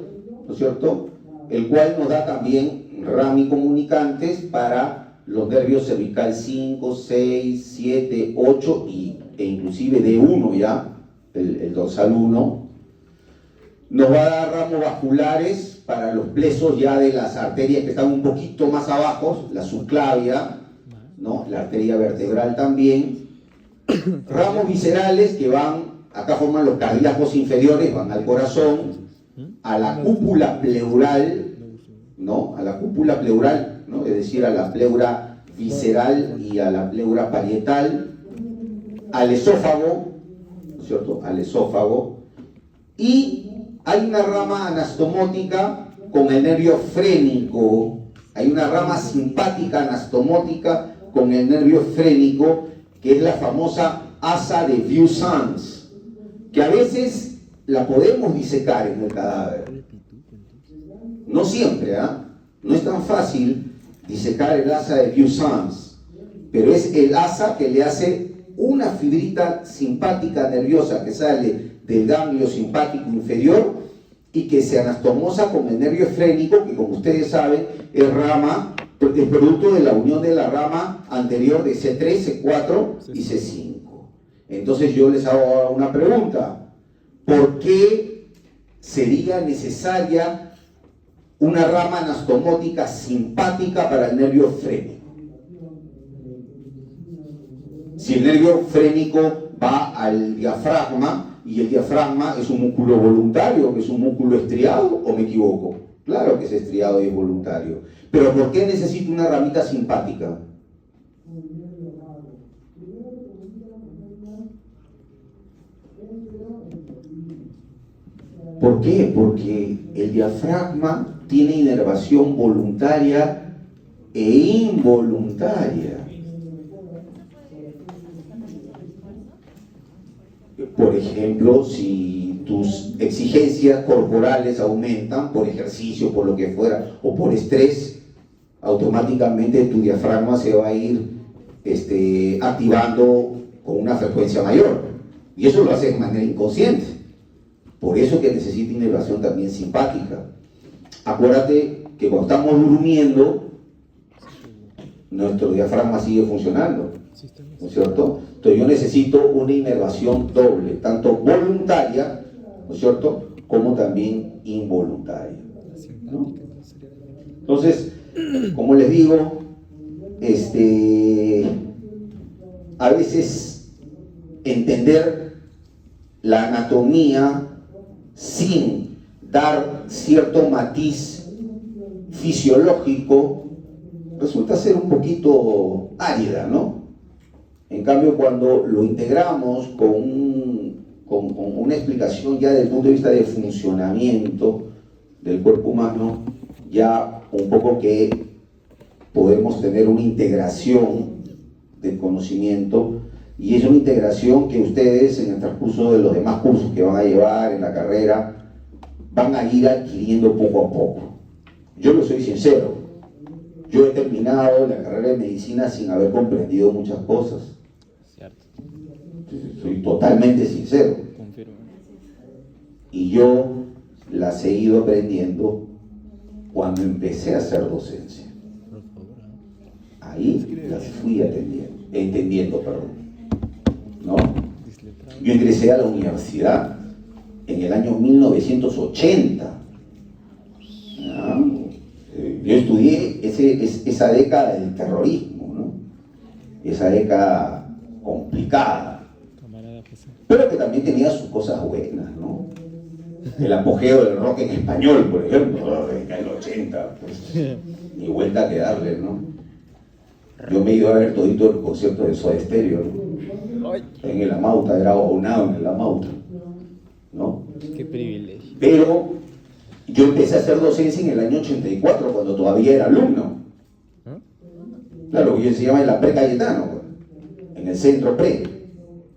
¿no es cierto?, el cual nos da también rami comunicantes para los nervios cervical 5, 6, 7, 8 e inclusive D1 ya, el dorsal 1. Nos va a dar ramos vasculares para los plexos ya de las arterias que están un poquito más abajo, la subclavia, ¿no?, la arteria vertebral también. Ramos viscerales que van, acá forman los cardíacos inferiores, van al corazón, a la cúpula pleural, ¿no?, a la cúpula pleural, ¿no?, es decir, a la pleura visceral y a la pleura parietal, al esófago, ¿no es cierto?, al esófago, y hay una rama anastomótica con el nervio frénico, hay una rama simpática anastomótica con el nervio frénico, que es la famosa asa de Vieux-Sens, que a veces la podemos disecar en el cadáver. No siempre, no es tan fácil disecar el asa de Vieux-Sens, pero es el asa que le hace una fibrita simpática nerviosa que sale del ganglio simpático inferior y que se anastomosa con el nervio frénico, que como ustedes saben es producto de la unión de la rama anterior de C3, C4 y C5. Entonces yo les hago ahora una pregunta: ¿por qué sería necesaria una rama anastomótica simpática para el nervio frénico. Si el nervio frénico va al diafragma, y el diafragma es un músculo voluntario, que es un músculo estriado, ¿o me equivoco? Claro que es estriado y es voluntario. Pero ¿por qué necesito una ramita simpática? ¿Por qué? Porque el diafragma tiene inervación voluntaria e involuntaria. Por ejemplo, si tus exigencias corporales aumentan por ejercicio, por lo que fuera, o por estrés, automáticamente tu diafragma se va a ir activando con una frecuencia mayor. Y eso lo hace de manera inconsciente. Por eso que necesita inervación también simpática. Acuérdate que cuando estamos durmiendo, nuestro diafragma sigue funcionando, ¿no es cierto? Entonces yo necesito una inervación doble, tanto voluntaria, ¿no es cierto?, como también involuntaria, ¿no? Entonces, como les digo, a veces entender la anatomía sin dar cierto matiz fisiológico resulta ser un poquito árida, ¿no? En cambio, cuando lo integramos con una explicación ya desde el punto de vista de funcionamiento del cuerpo humano, ya un poco que podemos tener una integración del conocimiento, y es una integración que ustedes en el transcurso de los demás cursos que van a llevar en la carrera van a ir adquiriendo poco a poco. Yo les soy sincero, yo he terminado la carrera de medicina sin haber comprendido muchas cosas. Cierto. Soy totalmente sincero. Confirmo. Y yo las he ido aprendiendo cuando empecé a hacer docencia. Por favor. Ahí las fui entendiendo, ¿no? Yo ingresé a la universidad en el año 1980. ¿Ya? Yo estudié esa década del terrorismo, ¿no? Esa década complicada, pero que también tenía sus cosas buenas, ¿no? El apogeo del rock en español, por ejemplo, en el 80, pues, ni vuelta que darle, ¿no? Yo me he ido a ver todito el concierto de Soda Stereo, ¿no? En el Amauta, era abonado en el Amauta, ¿no? Qué privilegio. Pero yo empecé a hacer docencia en el año 84, cuando todavía era alumno. Claro, yo se llama en la Pre Cayetano, en el centro Pre,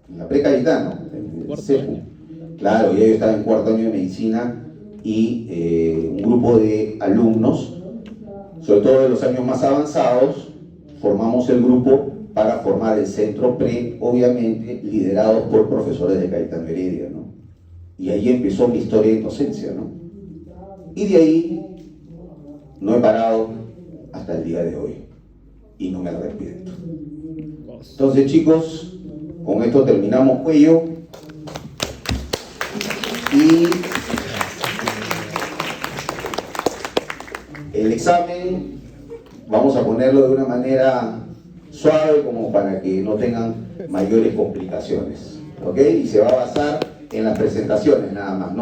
en la Pre Cayetano, en el CEPU. Claro, ya yo estaba en cuarto año de medicina y un grupo de alumnos, sobre todo de los años más avanzados, formamos el grupo para formar el centro Pre, obviamente liderados por profesores de Cayetano Heredia, ¿no? Y ahí empezó mi historia en docencia, ¿no? Y de ahí no he parado hasta el día de hoy y no me arrepiento. Entonces, chicos, con esto terminamos cuello y el examen vamos a ponerlo de una manera suave como para que no tengan mayores complicaciones, ¿ok? Y se va a basar en las presentaciones nada más, ¿no?